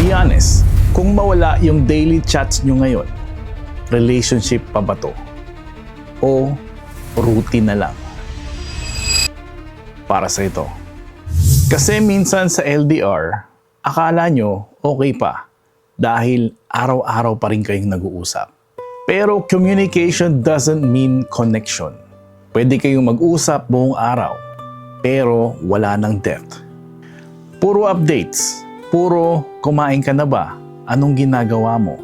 Be honest, kung mawala yung daily chats nyo ngayon, relationship pa ba to? O routine na lang? Para sa ito. Kasi minsan sa LDR, akala nyo okay pa dahil araw-araw pa rin kayong nag-uusap. Pero communication doesn't mean connection. Pwede kayong mag-usap buong araw, pero wala ng depth. Puro updates, puro kumain ka na ba, anong ginagawa mo,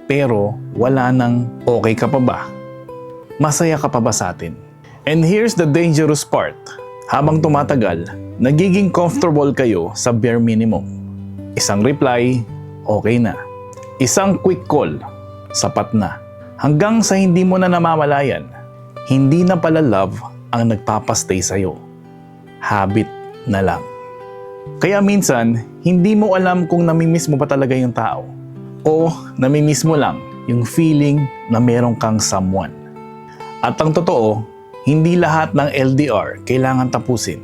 pero wala ng okay ka pa ba, masaya ka pa ba sa atin. And here's the dangerous part. Habang tumatagal, nagiging comfortable kayo sa bare minimum. Isang reply, okay na. Isang quick call, sapat na. Hanggang sa hindi mo na namamalayan, hindi na pala love ang nagpapastay sa'yo. Habit na lang. Kaya minsan, hindi mo alam kung namimiss mo pa talaga yung tao. O namimiss mo lang yung feeling na meron kang someone. At ang totoo, hindi lahat ng LDR kailangan tapusin.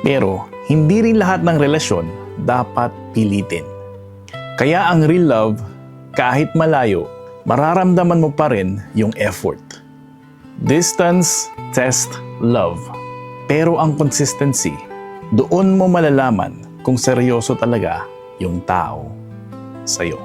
Pero hindi rin lahat ng relasyon dapat pilitin. Kaya ang real love, kahit malayo, mararamdaman mo pa rin yung effort. Distance test love. Pero ang consistency, doon mo malalaman kung seryoso talaga yung tao sa'yo.